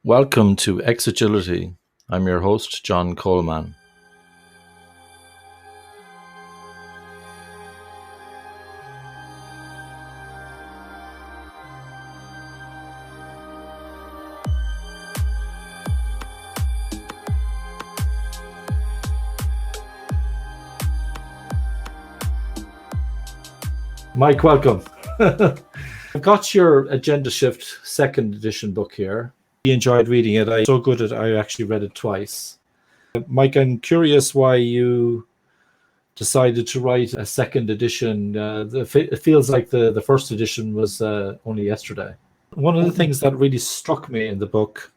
Welcome to Agility. I'm your host, John Coleman. Mike, welcome. I've got your Agendashift second edition book here. I enjoyed reading it. I so good at I actually read it twice. Mike, I'm curious why you decided to write a second edition. It feels like the first edition was only yesterday. One of the things that really struck me in the book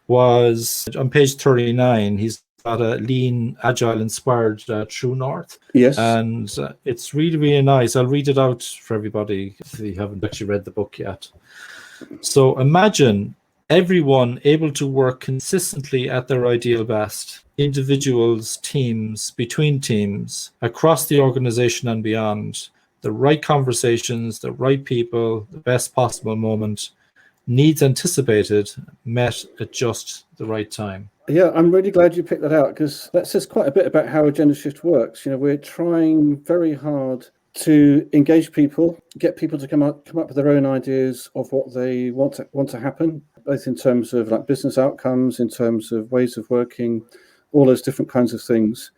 was on page 39, he's got a lean, agile, inspired True North. Yes. And it's really, really nice. I'll read it out for everybody if you haven't actually read the book yet. So imagine everyone able to work consistently at their ideal best. Individuals, teams, between teams, across the organization and beyond. The right conversations, the right people, the best possible moment. Needs anticipated, met at just the right time. Yeah, I'm really glad you picked that out because that says quite a bit about how Agendashift works. We're trying very hard to engage people, get people to come up with their own ideas of what they want to happen, both in terms of like business outcomes, in terms of ways of working, all those different kinds of things.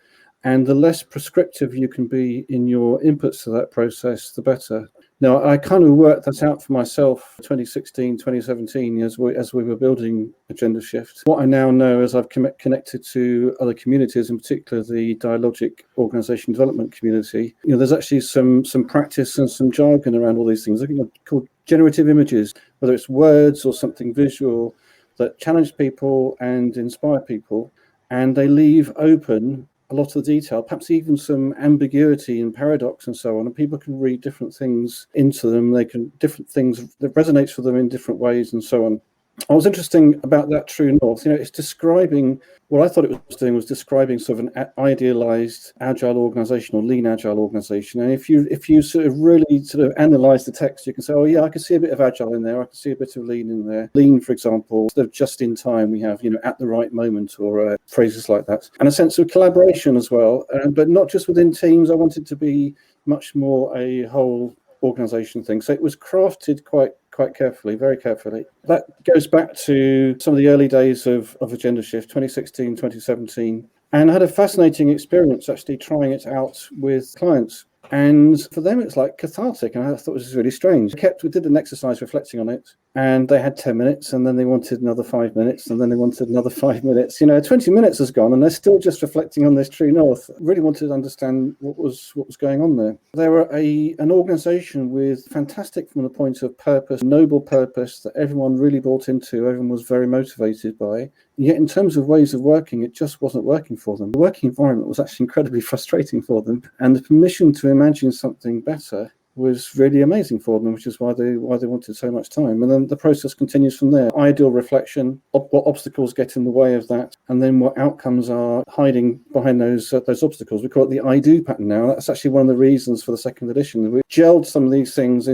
And the less prescriptive you can be in your inputs to that process, the better. Now, I kind of worked that out for myself 2016, 2017, as we were building Agendashift. What I now know as I've connected to other communities, in particular the Dialogic Organization Development community, there's actually some practice and some jargon around all these things. I think they're called generative images, whether it's words or something visual that challenge people and inspire people, and they leave open a lot of the detail, perhaps even some ambiguity and paradox and so on, and people can read different things into them. Different things that resonates for them in different ways and so on. What was interesting about that True North, it's describing what I thought it was doing was describing sort of an idealized agile organization or lean agile organization. And if you sort of really sort of analyze the text, you can say, oh yeah, I can see a bit of agile in there. I can see a bit of lean in there. Lean, for example, instead of just in time, we have, at the right moment or phrases like that. And a sense of collaboration as well, but not just within teams. I wanted to be much more a whole organization thing. So it was crafted quite carefully, very carefully. That goes back to some of the early days of Agendashift, 2016, 2017. And I had a fascinating experience actually trying it out with clients. And for them, it's like cathartic. And I thought it was really strange. We did an exercise reflecting on it. And they had 10 minutes, and then they wanted another 5 minutes, and then they wanted another 5 minutes. 20 minutes has gone, and they're still just reflecting on this True North. Really wanted to understand what was going on there. They were an organization with fantastic, from the point of purpose, noble purpose that everyone really bought into, everyone was very motivated by. Yet in terms of ways of working, it just wasn't working for them. The working environment was actually incredibly frustrating for them, and the permission to imagine something better was really amazing for them, which is why they wanted so much time. And then the process continues from there. Ideal reflection, what obstacles get in the way of that, and then what outcomes are hiding behind those obstacles. We call it the I do pattern now. That's actually one of the reasons for the second edition. We gelled some of these things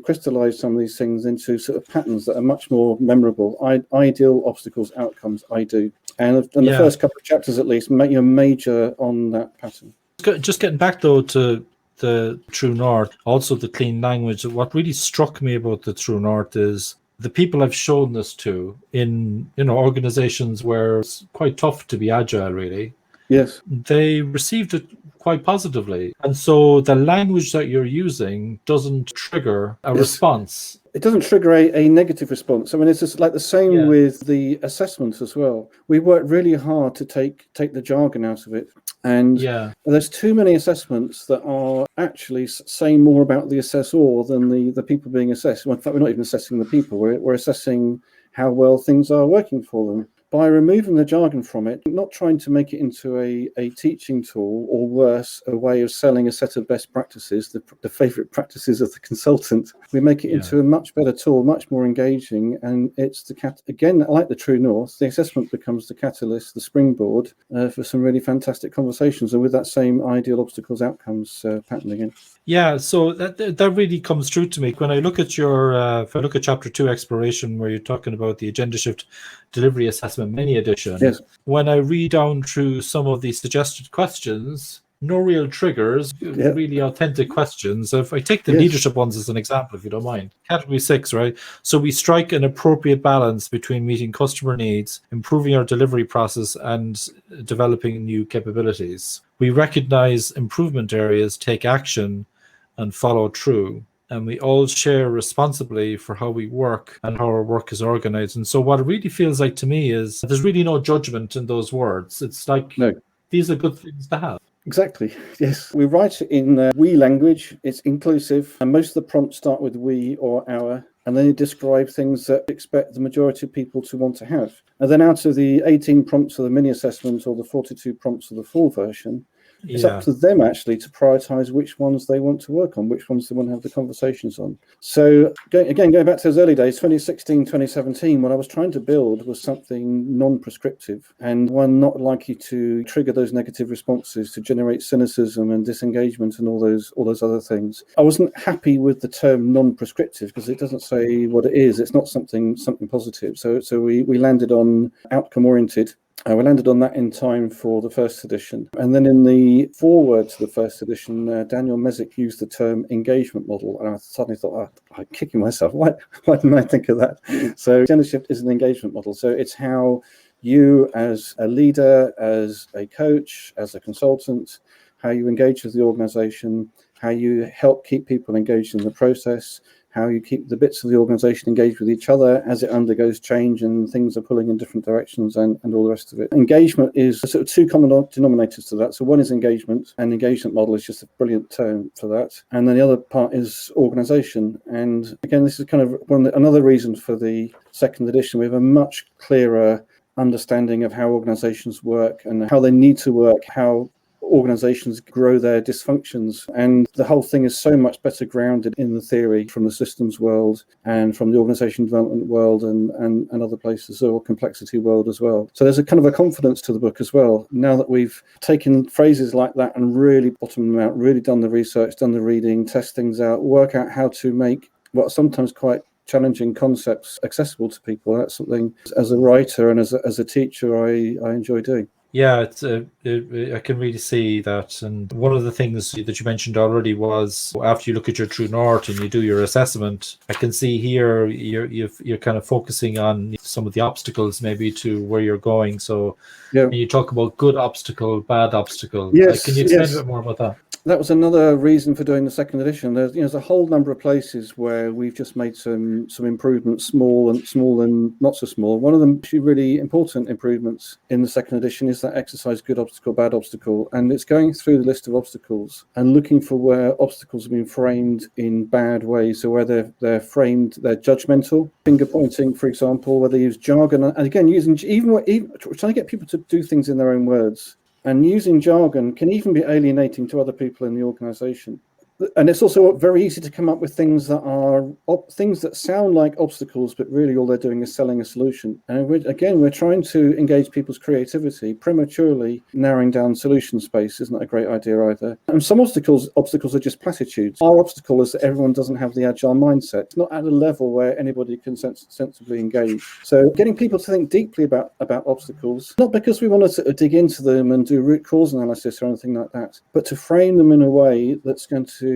crystallized some of these things into sort of patterns that are much more memorable. Ideal, obstacles, outcomes, I do. And the first couple of chapters at least major on that pattern. Just getting back though to the True North, also the clean language. What really struck me about the True North is the people I've shown this to in organizations where it's quite tough to be agile, really. Yes. They received it quite positively. And so the language that you're using doesn't trigger a response. It doesn't trigger a negative response. I mean, it's just like the same with the assessment as well. We worked really hard to take the jargon out of it. And there's too many assessments that are actually saying more about the assessor than the people being assessed. Well, in fact, we're not even assessing the people. We're assessing how well things are working for them. by removing the jargon from it, not trying to make it into a teaching tool, or worse, a way of selling a set of best practices, the favorite practices of the consultant, we make it into a much better tool, much more engaging. And it's again, like the True North, the assessment becomes the catalyst, the springboard for some really fantastic conversations, and with that same ideal obstacles outcomes pattern again. Yeah, so that really comes true to me when I look at your if I look at chapter 2 exploration, where you're talking about the Agendashift delivery assessment mini edition. Yes. When I read down through some of the suggested questions, no real triggers, really authentic questions. If I take the leadership ones as an example, if you don't mind, category 6, right? So we strike an appropriate balance between meeting customer needs, improving our delivery process, and developing new capabilities. We recognize improvement areas, take action, and follow through. And we all share responsibly for how we work and how our work is organized. And so what it really feels like to me is there's really no judgment in those words. It's like, these are good things to have. Exactly. Yes. We write it in we language. It's inclusive. And most of the prompts start with we or our. And then you describe things that expect the majority of people to want to have. And then out of the 18 prompts of the mini assessment or the 42 prompts of the full version, it's up to them actually to prioritize which ones they want to work on, which ones they want to have the conversations on. So going back to those early days, 2016, 2017, what I was trying to build was something non-prescriptive and one not likely to trigger those negative responses, to generate cynicism and disengagement and all those other things. I wasn't happy with the term non-prescriptive because it doesn't say what it is. It's not something positive. So we landed on outcome-oriented. We landed on that in time for the first edition. And then in the foreword to the first edition, Daniel Mesick used the term engagement model. And I suddenly thought, I'm kicking myself. Why didn't I think of that? So Agendashift is an engagement model. So it's how you as a leader, as a coach, as a consultant, how you engage with the organization, how you help keep people engaged in the process, how you keep the bits of the organization engaged with each other as it undergoes change and things are pulling in different directions and all the rest of it. Engagement is sort of two common denominators to that. So one is engagement, and engagement model is just a brilliant term for that. And then the other part is organization. And again, this is kind of another reason for the second edition. We have a much clearer understanding of how organizations work and how they need to work, how organizations grow their dysfunctions, and the whole thing is so much better grounded in the theory from the systems world and from the organization development world and other places, or complexity world as well. So there's a kind of a confidence to the book as well, now that we've taken phrases like that and really bottomed them out, really done the research, done the reading, test things out, work out how to make what are sometimes quite challenging concepts accessible to people. That's something as a writer and as a teacher I enjoy doing. Yeah, I can really see that. And one of the things that you mentioned already was after you look at your True North and you do your assessment, I can see here you're kind of focusing on some of the obstacles maybe to where you're going. So you talk about good obstacle, bad obstacle. Yes, can you explain a bit more about that? That was another reason for doing the second edition. There's a whole number of places where we've just made some improvements, small and not so small. One of them, actually really important improvements in the second edition, is that exercise good obstacle, bad obstacle. And it's going through the list of obstacles and looking for where obstacles have been framed in bad ways. So where they're framed, they're judgmental, finger pointing, for example, where they use jargon. And again, using even trying to get people to do things in their own words. And using jargon can even be alienating to other people in the organization. And it's also very easy to come up with things that are things that sound like obstacles, but really all they're doing is selling a solution. And we're trying to engage people's creativity. Prematurely narrowing down solution space isn't a great idea either. And some obstacles are just platitudes. Our obstacle is that everyone doesn't have the agile mindset. It's not at a level where anybody can sensibly engage. So getting people to think deeply about obstacles, not because we want to sort of dig into them and do root cause analysis or anything like that, but to frame them in a way that's going to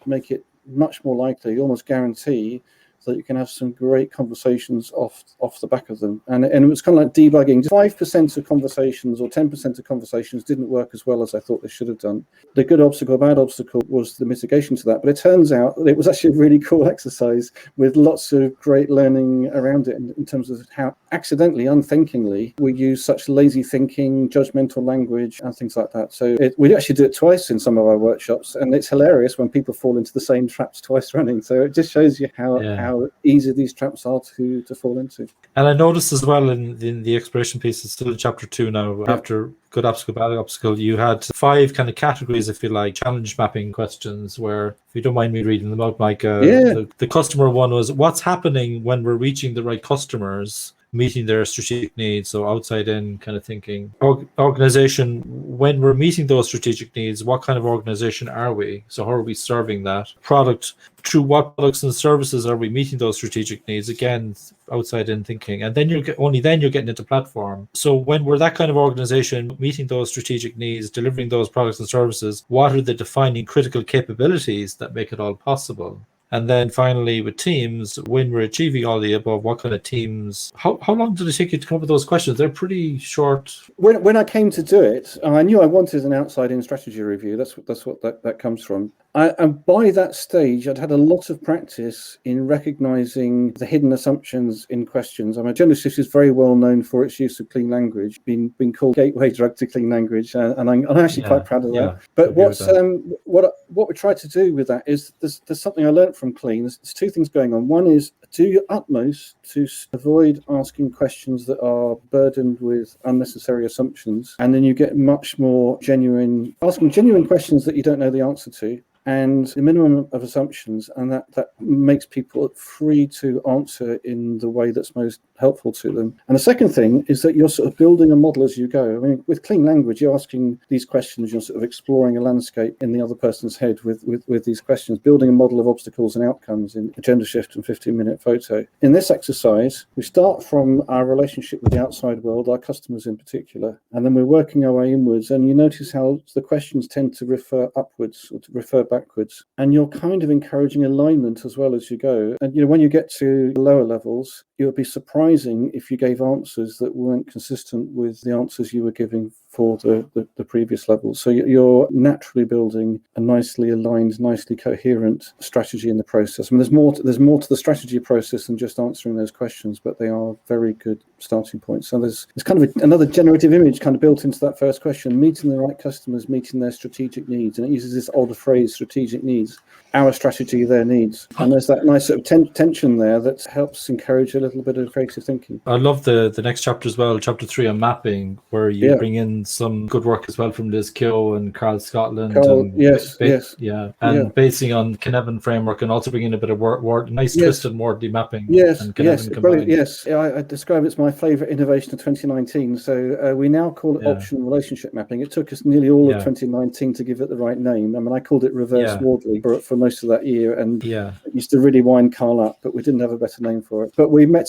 make it much more likely, almost guarantee, that you can have some great conversations off the back of them. And it was kind of like debugging. 5% of conversations or 10% of conversations didn't work as well as I thought they should have done. The good obstacle, bad obstacle was the mitigation to that. But it turns out that it was actually a really cool exercise with lots of great learning around it in terms of how accidentally, unthinkingly, we use such lazy thinking, judgmental language and things like that. So we actually do it twice in some of our workshops, and it's hilarious when people fall into the same traps twice running. So it just shows you how how easy these traps are to fall into. And I noticed as well in the exploration piece, it's still in chapter 2 now, after good obstacle, bad obstacle, you had 5 kind of categories, if you like, challenge mapping questions, where, if you don't mind me reading them out, Mike, the customer one was, what's happening when we're reaching the right customers, meeting their strategic needs, so outside in kind of thinking. Organization, when we're meeting those strategic needs, what kind of organization are we? So how are we serving that? Product, through what products and services are we meeting those strategic needs? Again, outside in thinking. And then only then you're getting into platform. So when we're that kind of organization, meeting those strategic needs, delivering those products and services, what are the defining critical capabilities that make it all possible? And then finally, with teams, when we're achieving all the above, what kind of teams? How long did it take you to come up with those questions? They're pretty short. When I came to do it, I knew I wanted an outside-in strategy review. That's what that comes from. And by that stage, I'd had a lot of practice in recognizing the hidden assumptions in questions. I mean, Agendashift is very well known for its use of clean language, been called gateway drug to clean language, and I'm actually quite proud of that. But what we try to do with that is there's something I learned from clean. There's 2 things going on. One is do your utmost to avoid asking questions that are burdened with unnecessary assumptions, and then you get much more asking genuine questions that you don't know the answer to, and the minimum of assumptions, and that makes people free to answer in the way that's most helpful to them. And the second thing is that you're sort of building a model as you go. I mean, with clean language, you're asking these questions, you're sort of exploring a landscape in the other person's head with these questions, building a model of obstacles and outcomes in Agendashift and 15-minute photo. In this exercise, we start from our relationship with the outside world, our customers in particular, and then we're working our way inwards, and you notice how the questions tend to refer upwards or to refer backwards, and you're kind of encouraging alignment as well as you go. And when you get to lower levels, it would be surprising if you gave answers that weren't consistent with the answers you were giving for the previous levels. So you're naturally building a nicely aligned, nicely coherent strategy in the process. I mean, there's more to the strategy process than just answering those questions, but they are very good starting points. So there's kind of another generative image kind of built into that first question: meeting the right customers, meeting their strategic needs. And it uses this older phrase, strategic needs. Our strategy, their needs. And there's that nice sort of tension there that helps encourage a little bit of creative thinking. I love the next chapter as well, chapter 3 on mapping, where you bring in some good work as well from Liz Keogh and Carl Scotland. Basing on Kinevin framework, and also bringing a bit of nice twisted wordly mapping. Brilliant. Yes, I describe it's my favourite innovation of 2019. So we now call it optional relationship mapping. It took us nearly all of 2019 to give it the right name. I mean, I called it reverse Wardley for most of that year, and it used to really wind Carl up, but we didn't have a better name for it. But we met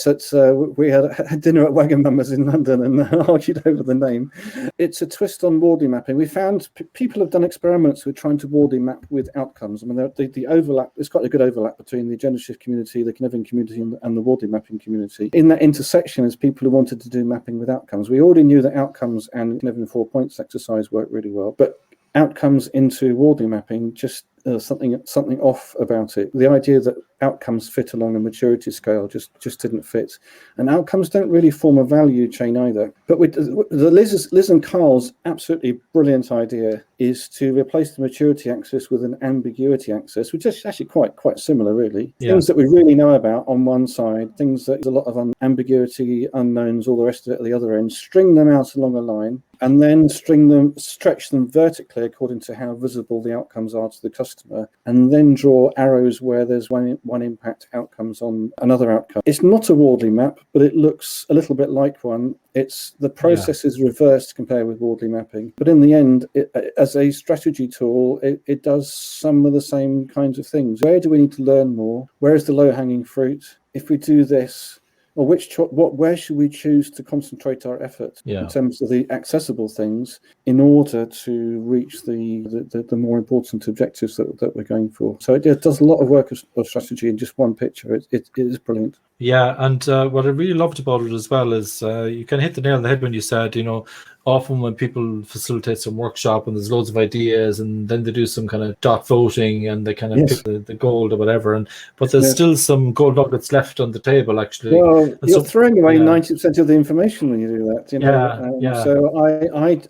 we had dinner at Wagamama's in London and argued over the name. It's a twist on Wardley mapping. We found people have done experiments with trying to Wardley map with outcomes. I mean, the overlap, there's quite a good overlap between the Agendashift community, the Kinevin community, and the Wardley mapping community. In that intersection is people who wanted to do mapping with outcomes. We already knew that outcomes and Kinevin 4 points exercise worked really well, but outcomes into Wardley mapping, just something off about it. The idea that outcomes fit along a maturity scale just didn't fit, and outcomes don't really form a value chain either. But with Liz and Carl's absolutely brilliant idea is to replace the maturity axis with an ambiguity axis, which is actually quite similar, really. Things that we really know about on one side, things that there's a lot of ambiguity, unknowns, all the rest of it at the other end. String them out along a line, and then stretch them vertically according to how visible the outcomes are to the customer, and then draw arrows where there's one impact outcomes on another outcome. It's not a Wardley map, but it looks a little bit like one. It's the process is reversed compared with Wardley mapping, but in the end, as a strategy tool, it does some of the same kinds of things. Where do we need to learn more? Where is the low-hanging fruit? If we do this, or where should we choose to concentrate our effort in terms of the accessible things in order to reach the more important objectives that we're going for? So it does a lot of work of strategy in just one picture. It is brilliant. Yeah, and what I really loved about it as well is you kind of hit the nail on the head when you said, often when people facilitate some workshop and there's loads of ideas, and then they do some kind of dot voting and they kind of Yes. pick the gold or whatever, but there's Yes. still some gold nuggets left on the table, actually. Well, And you're so, throwing away yeah, 90% of the information when you do that, you know. yeah. So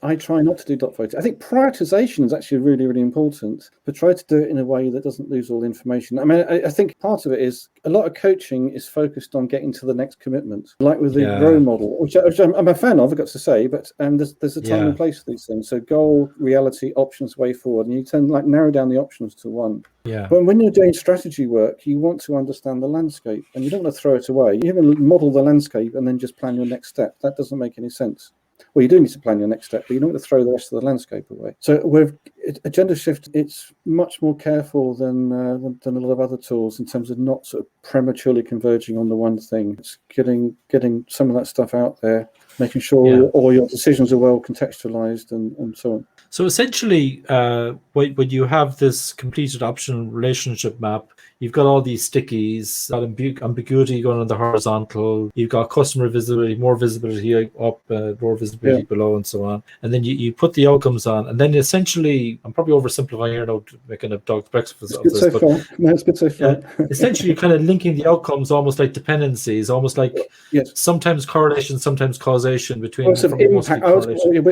I try not to do dot voting. I think prioritization is actually really, really important, but try to do it in a way that doesn't lose all the information. I mean, I think part of it is a lot of coaching is focused on getting to the next commitment, like with the grow model, which I'm a fan of, I've got to say, but there's a time and place for these things. So goal, reality, options, way forward, and you tend like narrow down the options to one. Yeah. But when you're doing strategy work, you want to understand the landscape, and you don't want to throw it away. You can model the landscape and then just plan your next step. That doesn't make any sense. Well, you do need to plan your next step, but you don't want to throw the rest of the landscape away. So with Agendashift, it's much more careful than a lot of other tools in terms of not sort of prematurely converging on the one thing. It's getting some of that stuff out there, making sure all your decisions are well contextualized and so on. So essentially, when you have this completed optional relationship map, you've got all these stickies, got ambiguity going on the horizontal, you've got customer visibility, more visibility up, more visibility below, and so on. And then you put the outcomes on, and then essentially, I'm probably oversimplifying here now, making a dog's breakfast of this. It's good so far. Essentially, you're kind of linking the outcomes almost like dependencies, almost like sometimes correlation, sometimes causation between. Impact.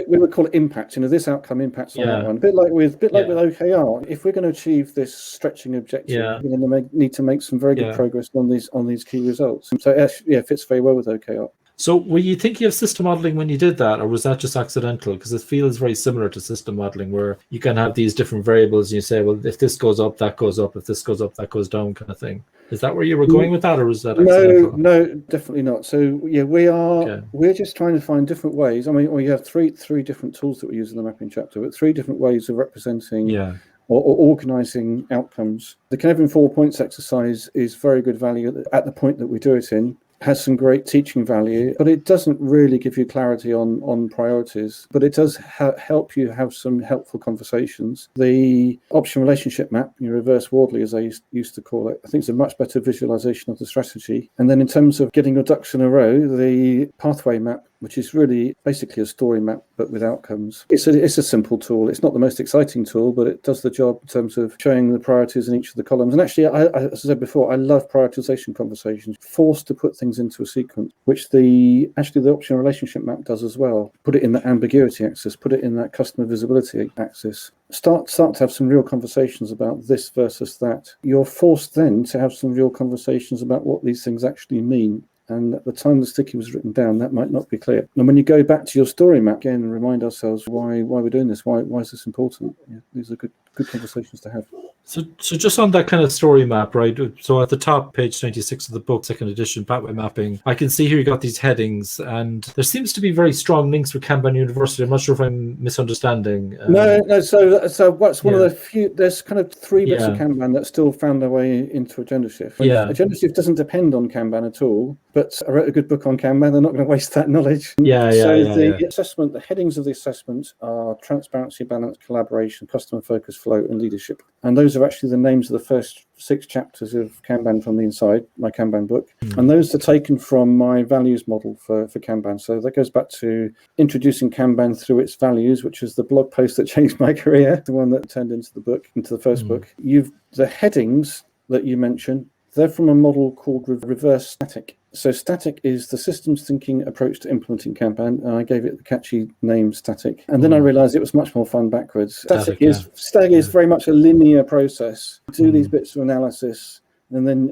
We would call it impact. You know, this outcome impacts on that one. A bit like with OKR. If we're going to achieve this stretching objective, we're going to need to make some very good progress on these key results. So it fits very well with OKR. So were you thinking of system modeling when you did that, or was that just accidental? Because it feels very similar to system modeling, where you can have these different variables and you say, well, if this goes up, that goes up. If this goes up, that goes down, kind of thing. Is that where you were going with that, or was that accidental? No, definitely not. So we're just trying to find different ways. I mean, we have three different tools that we use in the mapping chapter, but three different ways of representing or organizing outcomes. The Canadian 4 points exercise is very good value at the point that we do it in. Has some great teaching value, but it doesn't really give you clarity on priorities, but it does help you have some helpful conversations. The option relationship map, reverse Wardley as I used to call it, I think it's a much better visualization of the strategy. And then in terms of getting your ducks in a row, the pathway map, which is really basically a story map, but with outcomes. It's a simple tool. It's not the most exciting tool, but it does the job in terms of showing the priorities in each of the columns. And actually, as I said before, I love prioritization conversations, forced to put things into a sequence, which the optional relationship map does as well. Put it in that ambiguity axis, put it in that customer visibility axis. Start to have some real conversations about this versus that. You're forced then to have some real conversations about what these things actually mean. And at the time the sticky was written down, that might not be clear. And when you go back to your story map again and remind ourselves why we're doing this, why is this important? These are good conversations to have. So just on that kind of story map, right? So at the top, page 96 of the book, second edition, pathway mapping, I can see here you got these headings, and there seems to be very strong links with Kanban University. I'm not sure if I'm misunderstanding. No. So what's one of the few? There's kind of three bits of Kanban that still found their way into Agendashift. Agendashift doesn't depend on Kanban at all, but I wrote a good book on Kanban. They're not going to waste that knowledge. The assessment, the headings of the assessment are transparency, balance, collaboration, customer focus, flow, and leadership. And those are actually the names of the first 6 chapters of Kanban from the inside, my Kanban book. And those are taken from my values model for Kanban. So that goes back to introducing Kanban through its values, which is the blog post that changed my career, the one that turned into the first book. The headings that you mentioned, they're from a model called reverse static. So static is the systems thinking approach to implementing Kanban, and I gave it the catchy name static. And then I realized it was much more fun backwards. Static is very much a linear process. Do these bits of analysis, and then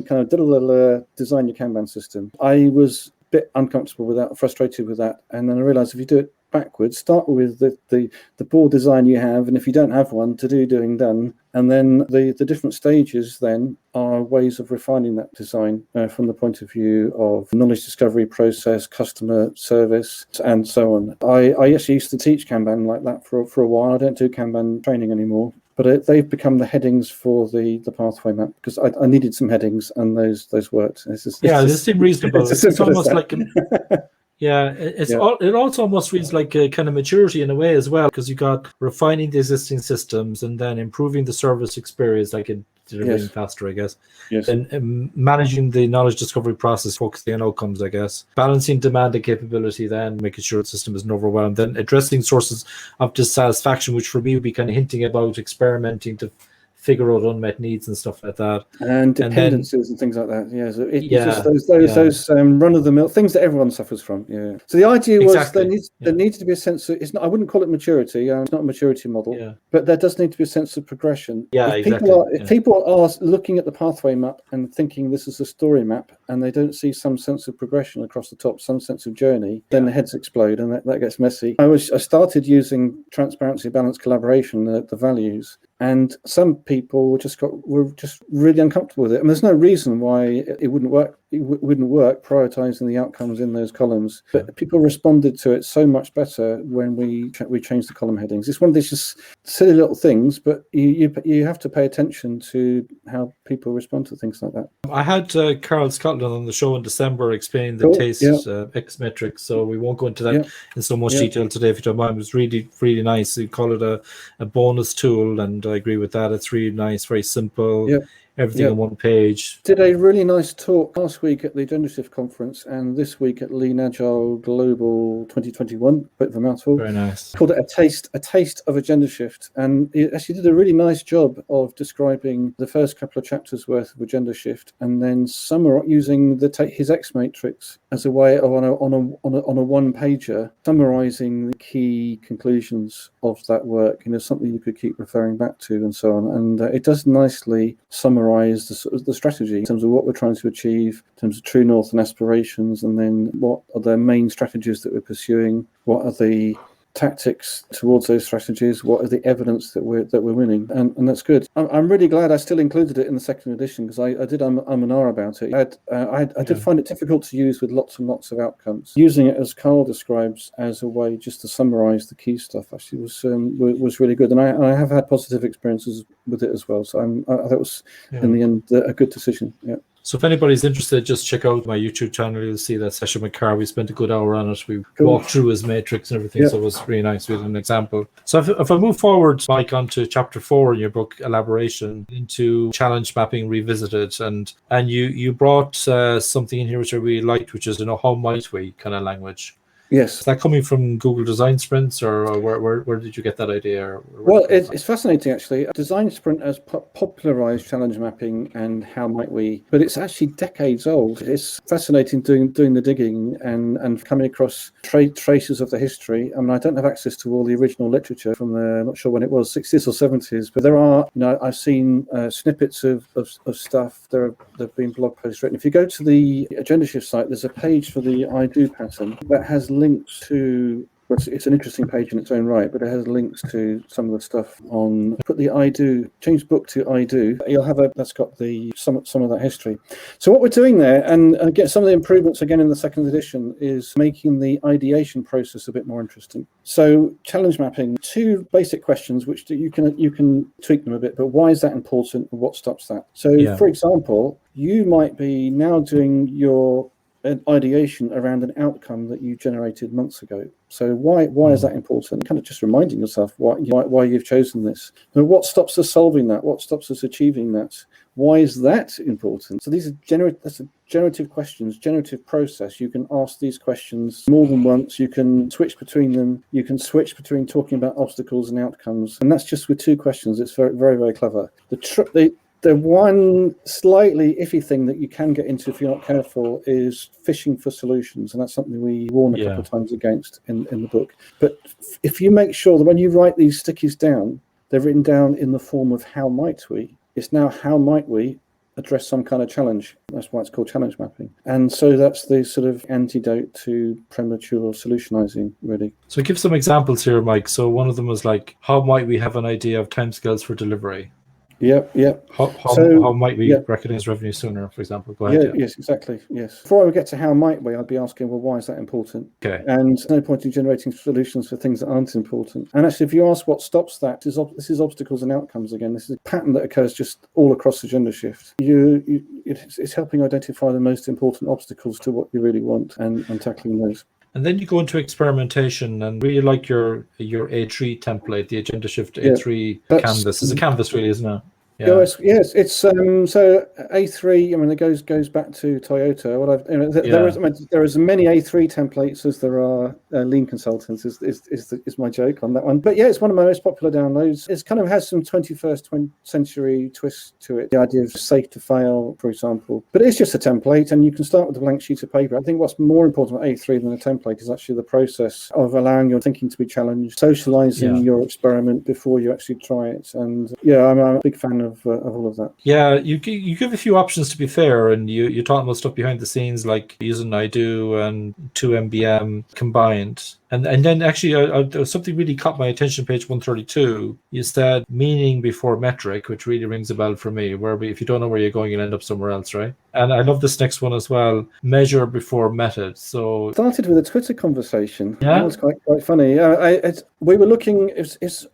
kind of design your Kanban system. I was a bit uncomfortable with that, frustrated with that, and then I realized if you do it backwards, start with the board design you have, and if you don't have one, to do, doing, done, and then the different stages then are ways of refining that design from the point of view of knowledge discovery process, customer service, and so on. I actually used to teach Kanban like that for a while. I don't do Kanban training anymore, but they've become the headings for the pathway map because I needed some headings, and those worked. This seemed reasonable. It's almost like it also almost reads like a kind of maturity in a way as well, because you got refining the existing systems and then improving the service experience, like delivering faster, I guess. Yes. Then managing the knowledge discovery process, focusing on outcomes, I guess. Balancing demand and capability, then making sure the system isn't overwhelmed. Then addressing sources of dissatisfaction, which for me would be kind of hinting about experimenting to figure out unmet needs and stuff like that. And dependencies and things like that. Yeah, so it's just those run-of-the-mill things that everyone suffers from. Yeah. So the idea was there needs to be a sense of, I wouldn't call it maturity. It's not a maturity model, but there does need to be a sense of progression. Yeah, if people are looking at the pathway map and thinking this is a story map, and they don't see some sense of progression across the top, some sense of journey, then the heads explode, and that gets messy. I started using transparency, balance, collaboration, the values. And some people were just really uncomfortable with it. And there's no reason why it wouldn't work. It wouldn't work prioritizing the outcomes in those columns. But people responded to it so much better when we changed the column headings. It's one of these just silly little things, but you have to pay attention to how people respond to things like that. I had Carl Scotland on the show in December explaining the taste X metrics, so we won't go into that in so much detail today if you don't mind. It was really, really nice. We call it a bonus tool, and I agree with that. It's really nice, very simple. Everything on one page. Did a really nice talk last week at the Agendashift conference and this week at Lean Agile Global 2021. Bit of a mouthful. Very nice. Called it a taste of Agendashift, and he actually did a really nice job of describing the first couple of chapters worth of Agendashift, and then using his X matrix as a way of on a one pager summarizing the key conclusions of that work. Something you could keep referring back to and so on. And it does nicely summarize the strategy in terms of what we're trying to achieve, in terms of true north and aspirations, and then what are the main strategies that we're pursuing, what are the tactics towards those strategies, what are the evidence that we're winning, and that's good. I'm really glad I still included it in the second edition, because I did an R about it. I did find it difficult to use with lots and lots of outcomes. Using it, as Carl describes, as a way just to summarize the key stuff actually was really good, and I have had positive experiences with it as well. So I thought it was in the end a good decision. Yeah. So if anybody's interested, just check out my YouTube channel. You'll see that session with Carl. We spent a good hour on it. We walked through his matrix and everything, so it was really nice. We had an example. So if I move forward, Mike, onto chapter 4 in your book, Elaboration, into challenge mapping revisited, and you brought something in here which I really liked, which is how might we kind of language. Yes. Is that coming from Google Design Sprints, or where did you get that idea? Well, it's fascinating, actually. Design Sprint has popularized challenge mapping and how might we, but it's actually decades old. It's fascinating doing the digging and coming across traces of the history. I mean, I don't have access to all the original literature from the, I'm not sure when it was, 60s or 70s, but there are, I've seen snippets of stuff. There have been blog posts written. If you go to the Agendashift site, there's a page for the I do pattern that has links to, it's an interesting page in its own right, but it has links to some of the stuff on, put the I do, change book to I do, you'll have that's got the some of that history. So what we're doing there, and again, some of the improvements again in the second edition, is making the ideation process a bit more interesting. So challenge mapping, 2 basic questions, which you can tweak them a bit, but why is that important and what stops that? So for example, you might be now doing your ideation around an outcome that you generated months ago. So why is that important? Kind of just reminding yourself why you've chosen this. And what stops us solving that? What stops us achieving that? Why is that important? So these are that's a generative questions, generative process. You can ask these questions more than once. You can switch between them. You can switch between talking about obstacles and outcomes. And that's just with 2 questions. It's very, very, very clever. The one slightly iffy thing that you can get into if you're not careful is fishing for solutions, and that's something we warn a couple of times against in the book. But if you make sure that when you write these stickies down, they're written down in the form of how might we. It's now how might we address some kind of challenge. That's why it's called challenge mapping. And so that's the sort of antidote to premature solutionizing, really. So give some examples here, Mike. So one of them was like, how might we have an idea of timescales for delivery? Yep. How might we recognize revenue sooner, for example? Go ahead. Yes, exactly. Yes. Before I would get to how might we, I'd be asking, well, why is that important? Okay. And no point in generating solutions for things that aren't important. And actually, if you ask what stops that, this is obstacles and outcomes again. This is a pattern that occurs just all across Agendashift. It's helping identify the most important obstacles to what you really want and tackling those. And then you go into experimentation, and really like your A3 template, the Agendashift A3 canvas. It's a canvas, really, isn't it? Yeah. Yes, it's so A3. I mean, it goes back to Toyota. What I've there is as many A3 templates as there are lean consultants. Is my joke on that one. But yeah, it's one of my most popular downloads. It kind of has some 21st century twist to it. The idea of safe to fail, for example. But it's just a template, and you can start with a blank sheet of paper. I think what's more important with A3 than a template is actually the process of allowing your thinking to be challenged, socializing your experiment before you actually try it. And yeah, I'm a big fan of all of that. Yeah, you give a few options, to be fair, and you talk about stuff behind the scenes like using I do and 2MBM combined. And then actually something really caught my attention, page 132. You said meaning before metric, which really rings a bell for me, where if you don't know where you're going, you'll end up somewhere else, right? And I love this next one as well, measure before method. So started with a Twitter conversation. Yeah, that was quite funny. We were looking. It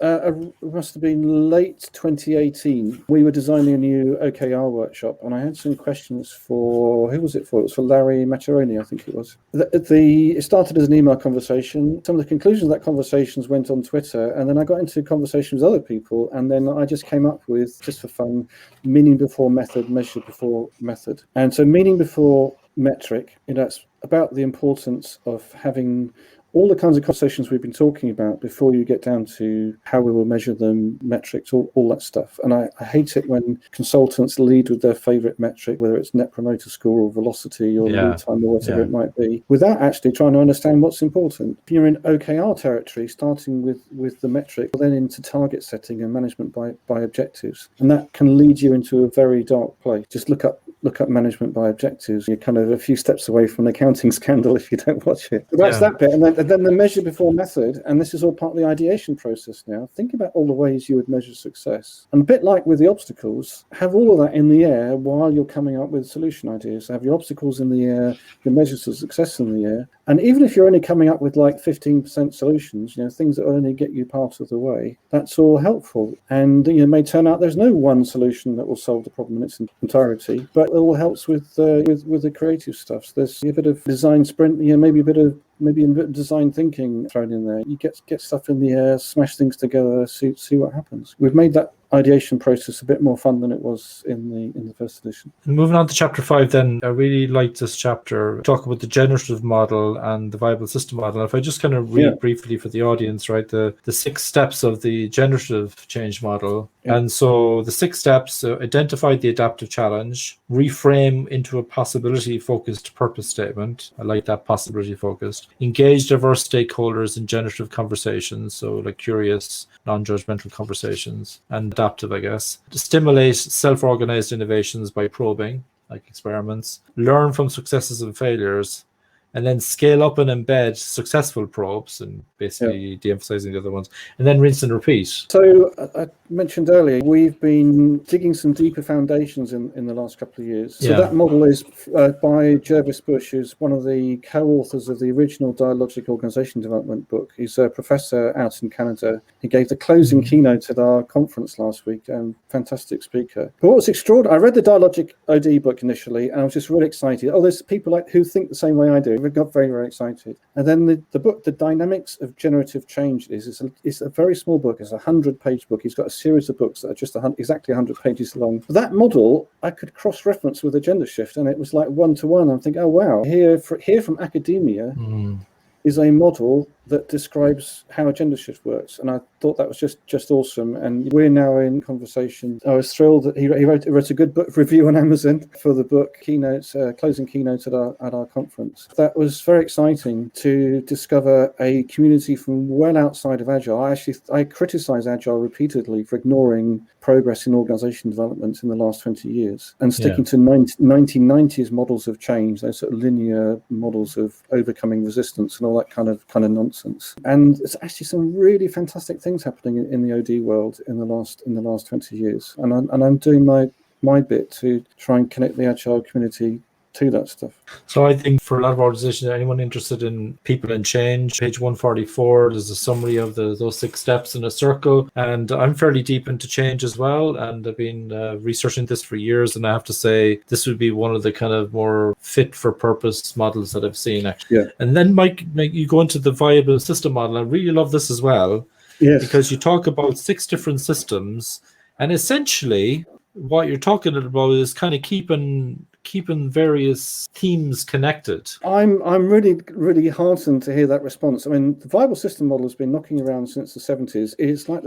must have been late 2018. We were designing a new OKR workshop, and I had some questions for who was it for? It was for Larry Maccheroni, I think it was. It started as an email conversation. Some of the conclusions of that conversations went on Twitter, and then I got into conversations with other people, and then I just came up with, just for fun, meaning before method, measure before method. And so meaning before metric, that's about the importance of having all the kinds of conversations we've been talking about before you get down to how we will measure them, metrics, all that stuff. And I hate it when consultants lead with their favorite metric, whether it's net promoter score or velocity or lead time or whatever it might be, without actually trying to understand what's important. If you're in OKR territory, starting with the metric, then into target setting and management by objectives. And that can lead you into a very dark place. Just look up management by objectives. You're kind of a few steps away from an accounting scandal if you don't watch it. But that's that bit. And then the measure before method, and this is all part of the ideation process now. Think about all the ways you would measure success. And a bit like with the obstacles, have all of that in the air while you're coming up with solution ideas. Have your obstacles in the air, your measures of success in the air. And even if you're only coming up with like 15% solutions, things that only get you part of the way, that's all helpful. And it may turn out there's no one solution that will solve the problem in its entirety, but it all helps with the creative stuff. So there's a bit of design sprint, maybe a bit of design thinking thrown in there. You get stuff in the air, smash things together, see what happens. We've made that ideation process a bit more fun than it was in the first edition. And moving on to chapter 5 then, I really liked this chapter. Talk about the generative model and the viable system model. If I just kind of read briefly for the audience, right, the 6 steps of the generative change model. Yeah. And so the 6 steps: identify the adaptive challenge, reframe into a possibility-focused purpose statement. I like that, possibility-focused. Engage diverse stakeholders in generative conversations, so like curious, non-judgmental conversations, and adaptive, I guess. To stimulate self-organized innovations by probing, like experiments. Learn from successes and failures, and then scale up and embed successful probes, and basically de-emphasizing the other ones, and then rinse and repeat. So I mentioned earlier, we've been digging some deeper foundations in the last couple of years. So that model is by Jervis Bush, who's one of the co-authors of the original Dialogic Organization Development book. He's a professor out in Canada. He gave the closing keynote at our conference last week, and fantastic speaker. But what was extraordinary, I read the Dialogic OD book initially, and I was just really excited. Oh, there's people who think the same way I do. We got very, very excited. And then the book, The Dynamics of Generative Change, is a very small book. It's a 100-page book. He's got a series of books that are just exactly 100 pages long. That model, I could cross-reference with Agendashift, and it was like one-to-one. I'm thinking, oh, wow, here from academia is a model that describes how Agendashift works, and I thought that was just awesome. And we're now in conversation. I was thrilled that he wrote a good book review on Amazon for the book keynotes, closing keynotes at our conference. That was very exciting to discover a community from well outside of Agile. I criticize Agile repeatedly for ignoring progress in organization development in the last 20 years and sticking to 1990s models of change, those sort of linear models of overcoming resistance and all that kind of nonsense. And it's actually some really fantastic things happening in the OD world in the last 20 years. And I'm doing my bit to try and connect the Agile community to that stuff. So I think for a lot of organizations, anyone interested in people and change, page 144, there's a summary of those 6 steps in a circle. And I'm fairly deep into change as well. And I've been researching this for years. And I have to say, this would be one of the kind of more fit for purpose models that I've seen, actually. Yeah. And then, Mike, you go into the viable system model. I really love this as well. Yes. Because you talk about 6 different systems, And essentially, what you're talking about is kind of keeping various themes connected. I'm really heartened to hear that response. I mean, the viable system model has been knocking around since the 70s. It's like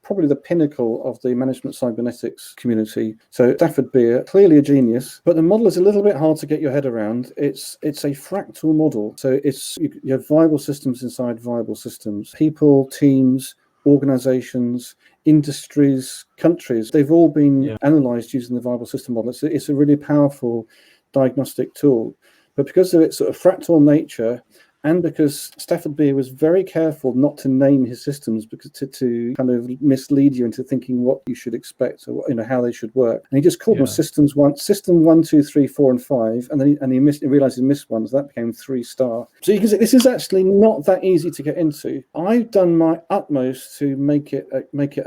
probably the pinnacle of the management cybernetics community. So Stafford Beer, clearly a genius, but the model is a little bit hard to get your head around. It's a fractal model. So you have viable systems inside viable systems. People, teams, organizations, industries, countries, they've all been analyzed using the viable system model. It's a really powerful diagnostic tool. But because of its sort of fractal nature, and because Stafford Beer was very careful not to name his systems, because to kind of mislead you into thinking what you should expect, or how they should work, and he just called them system 1, 2, 3, 4, and 5, and then he realized he missed one, so that became 3-star. So you can see this is actually not that easy to get into. I've done my utmost to make it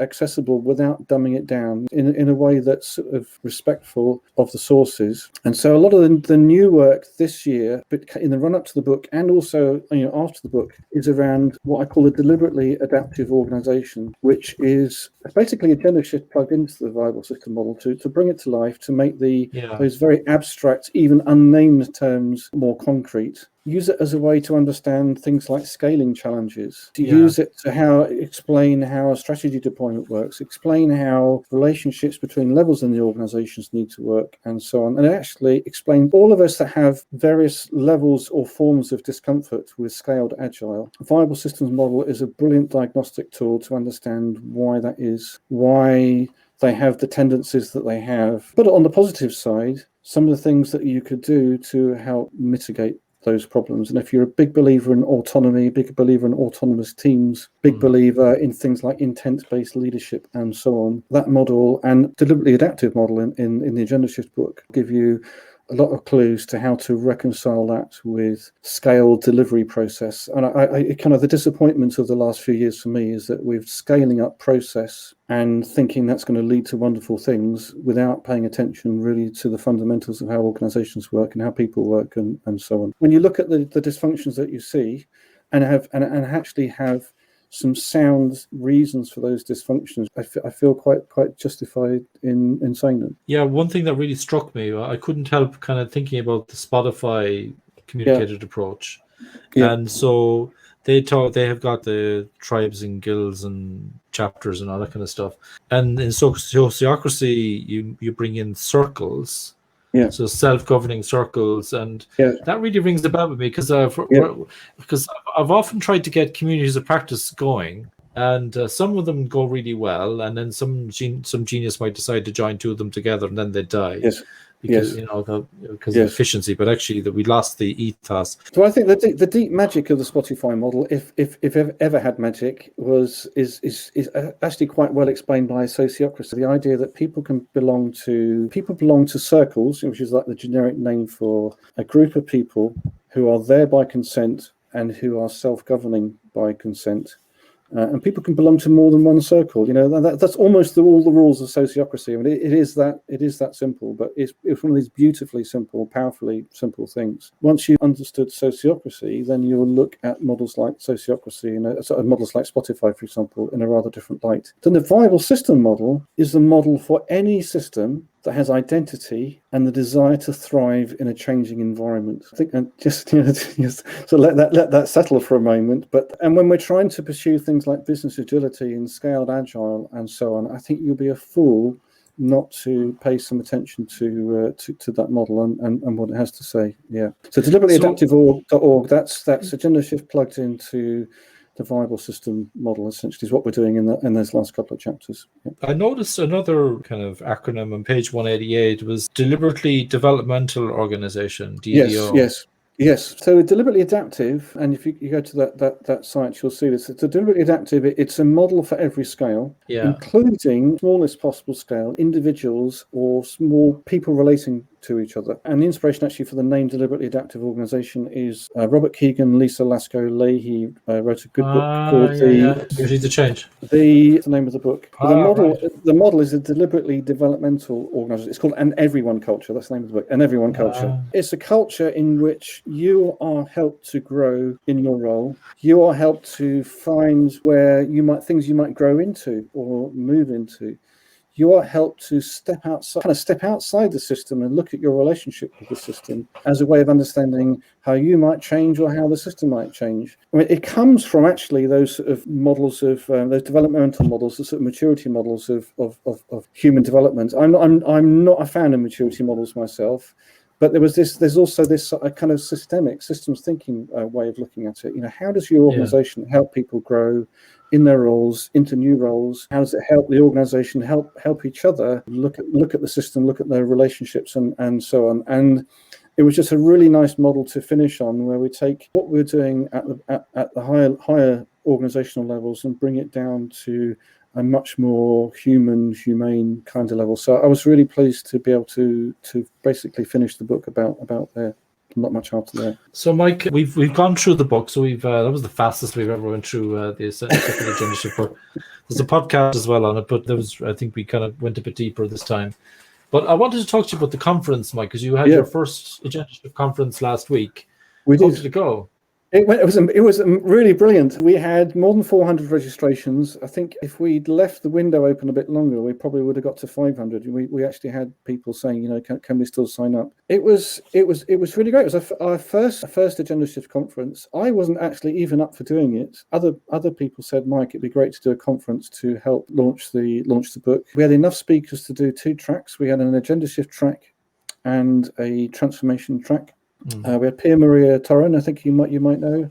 accessible without dumbing it down in a way that's sort of respectful of the sources. And so a lot of the new work this year, but in the run up to the book, and also after the book, is around what I call a deliberately adaptive organization, which is basically Agendashift plugged into the viable system model to bring it to life, to make those very abstract, even unnamed terms more concrete. Use it as a way to understand things like scaling challenges, to use it to explain how a strategy deployment works, explain how relationships between levels in the organizations need to work, and so on. And actually explain all of us that have various levels or forms of discomfort with scaled agile. A viable systems model is a brilliant diagnostic tool to understand why that is, why they have the tendencies that they have. But on the positive side, some of the things that you could do to help mitigate those problems. And if you're a big believer in autonomy, big believer in autonomous teams, big believer in things like intent-based leadership and so on, that model and deliberately adaptive model in the Agendashift book give you a lot of clues to how to reconcile that with scaled delivery process. And I kind of the disappointment of the last few years for me is that we're scaling up process and thinking that's going to lead to wonderful things without paying attention really to the fundamentals of how organizations work and how people work and so on. When you look at the dysfunctions that you see and actually have some sound reasons for those dysfunctions, I feel quite justified in saying them. Yeah, one thing that really struck me, I couldn't help kind of thinking about the Spotify communicated approach. And so they have got the tribes and guilds and chapters and all that kind of stuff. And in sociocracy, you bring in circles. So self-governing circles, and that really rings a bell with me because I've often tried to get communities of practice going, and some of them go really well, and then some genius might decide to join two of them together, and then they die. Because because of efficiency, but actually that we lost the ethos. So I think the deep magic of the Spotify model, if ever had magic, is actually quite well explained by sociocracy. The idea that people belong to circles, which is like the generic name for a group of people who are there by consent and who are self-governing by consent. And people can belong to more than one circle. That's almost all the rules of sociocracy. I mean, it is that simple, but it's one of these beautifully simple, powerfully simple things. Once you've understood sociocracy, then you will look at models like sociocracy and models like Spotify, for example, in a rather different light. Then the viable system model is the model for any system that has identity and the desire to thrive in a changing environment. I think so let that settle for a moment. And when we're trying to pursue things like business agility and scaled agile and so on, I think you'll be a fool not to pay some attention to that model and what it has to say. So deliberatelyadaptive.org, that's Agendashift plugged into the viable system model, essentially, is what we're doing in those last couple of chapters. I noticed another kind of acronym on page 188 was deliberately developmental organization, DDO. Yes. So deliberately adaptive, and if you go to that site, you'll see this. It's a deliberately adaptive. It's a model for every scale, including smallest possible scale, individuals or small people relating to each other. And the inspiration actually for the name Deliberately Adaptive Organization is Robert Keegan, Lisa Lasko-Leahy wrote a good book called The Change. The name of the book. The model is a deliberately developmental organization. It's called An Everyone Culture. That's the name of the book. An Everyone Culture. It's a culture in which you are helped to grow in your role. You are helped to find where things you might grow into or move into. you are helped to step outside the system and look at your relationship with the system as a way of understanding how you might change or how the system might change. I mean, it comes from actually those sort of models of those developmental models, the sort of maturity models of human development. I'm not a fan of maturity models myself. But there's also this kind of systemic systems thinking way of looking at it. How does your organization help people grow in their roles, into new roles? How does it help the organization help each other look at the system, look at their relationships and so on? And it was just a really nice model to finish on, where we take what we're doing at the higher organizational levels and bring it down to a much more humane kind of level. So I was really pleased to be able to basically finish the book about there. Not much after that. So, Mike, we've gone through the book. So that was the fastest we've ever went through the second Agendashift book. There's a podcast as well on it, but I think we kind of went a bit deeper this time. But I wanted to talk to you about the conference, Mike, because you had your first Agendashift conference last week. We did. How did it go? It was really brilliant. We had more than 400 registrations. I think if we'd left the window open a bit longer, we probably would have got to 500. We actually had people saying, can we still sign up? It was really great. It was our first Agendashift conference. I wasn't actually even up for doing it. Other people said, Mike, it'd be great to do a conference to help launch the book. We had enough speakers to do 2 tracks. We had an Agendashift track and a transformation track. We had Pia Maria Torren, I think you might know,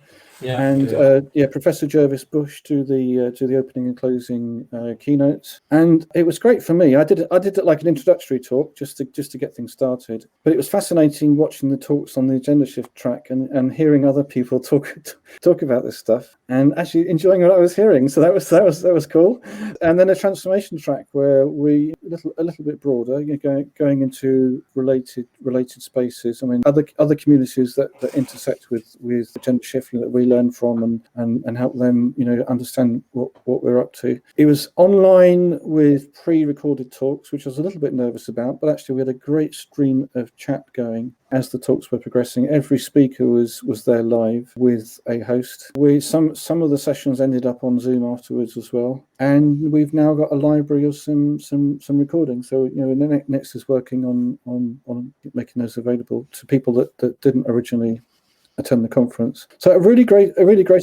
Professor Jervis Bush to the opening and closing keynotes, and it was great for me. I did it like an introductory talk just to get things started. But it was fascinating watching the talks on the Agendashift track and hearing other people talk about this stuff and actually enjoying what I was hearing. So that was cool. And then a transformation track where we a little bit broader, going into related spaces. I mean, other communities that intersect with Agendashift that we learn from and help them, understand what we're up to. It was online with pre-recorded talks, which I was a little bit nervous about, but actually we had a great stream of chat going as the talks were progressing. Every speaker was there live with a host. Some of the sessions ended up on Zoom afterwards as well, and we've now got a library of some recordings. So Next is working on making those available to people that didn't originally attend the conference. So a really great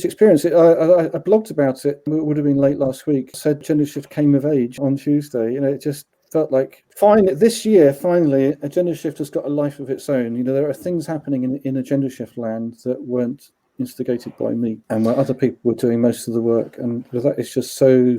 experience. I blogged about it. It would have been late last week. Said Agendashift came of age on Tuesday. It just felt like this year finally Agendashift has got a life of its own. There are things happening in Agendashift land that weren't instigated by me, and where other people were doing most of the work, and that is just so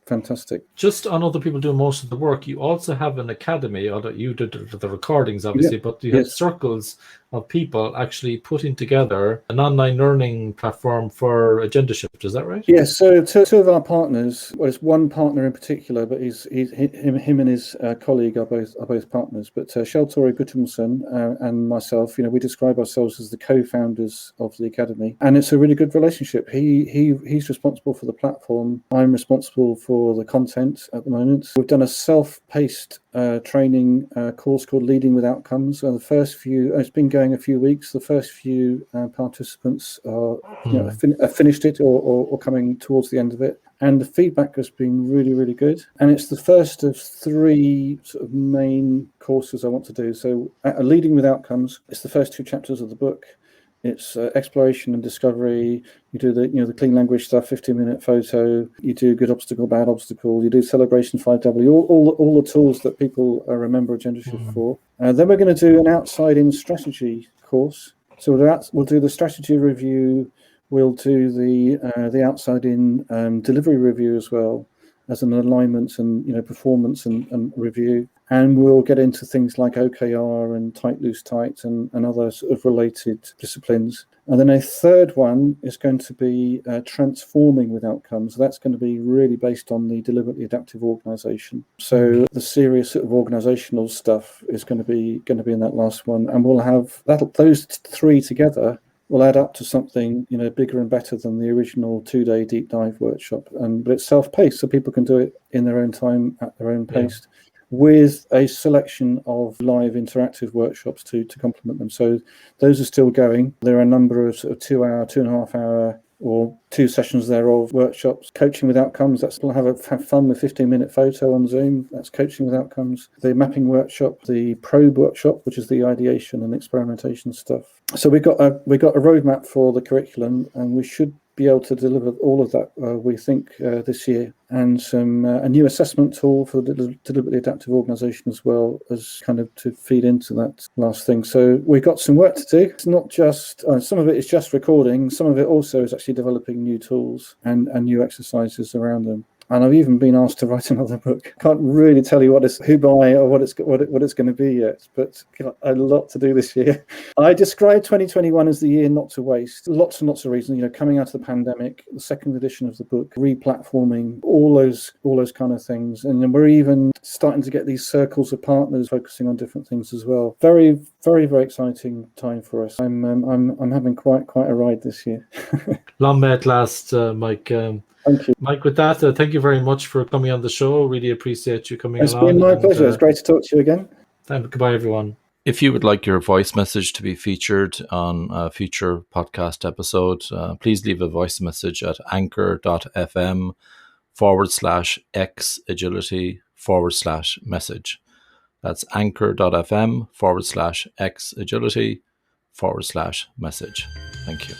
fantastic. Just on other people doing most of the work, you also have an academy, although you did the recordings, obviously, but you have circles of people actually putting together an online learning platform for Agendashift. Is that right? Yes. So two of our partners, well, it's one partner in particular, but him and his colleague are both partners. But Kjell-Tore Guttormsen and myself, we describe ourselves as the co-founders of the academy, and it's a really good relationship. He's responsible for the platform. I'm responsible for the content at the moment. We've done a self-paced training course called Leading with Outcomes. The first few, it's been going a few weeks. The first few participants are finished it or coming towards the end of it, and the feedback has been really, really good. And it's the first of 3 sort of main courses I want to do. So Leading with Outcomes, it's the first 2 chapters of the book. It's exploration and discovery. You do the clean language stuff, 15-minute photo. You do good obstacle, bad obstacle. You do celebration 5W, all the tools that people remember Agendashift for. Then we're going to do an outside-in strategy course. So we'll do the strategy review. We'll do the outside-in delivery review as well, as an alignment and performance and review. And we'll get into things like OKR and tight, loose, tight and other sort of related disciplines. And then a third one is going to be transforming with outcomes. That's going to be really based on the deliberately adaptive organization. So the serious sort of organizational stuff is going to be in that last one. And we'll have those 3 together will add up to something bigger and better than the original 2-day deep dive workshop. But it's self-paced, so people can do it in their own time at their own pace, with a selection of live interactive workshops to complement them. So those are still going. There are a number of sort of 2-hour, 2.5-hour or 2 sessions thereof, workshops. Coaching with outcomes, that's have fun with 15-minute photo on Zoom. That's coaching with outcomes. The mapping workshop, the probe workshop, which is the ideation and experimentation stuff. So we got a roadmap for the curriculum, and we should be able to deliver all of that, we think, this year, and a new assessment tool for the deliberately adaptive organisation as well, as kind of to feed into that last thing. So we've got some work to do. It's not just some of it is just recording. Some of it also is actually developing new tools and new exercises around them. And I've even been asked to write another book. Can't really tell you who by or what it's going to be yet, but a lot to do this year. I describe 2021 as the year not to waste. Lots and lots of reasons. Coming out of the pandemic, the second edition of the book, re-platforming, all those kind of things, and then we're even starting to get these circles of partners focusing on different things as well. Very, very, very exciting time for us. I'm having quite a ride this year. Long may it last, Mike. Thank you. Mike, with that, thank you very much for coming on the show. Really appreciate you coming along. It's been my pleasure. It's great to talk to you again. Goodbye, everyone. If you would like your voice message to be featured on a future podcast episode, please leave a voice message at anchor.fm/xagility/message. That's anchor.fm/xagility/message. Thank you.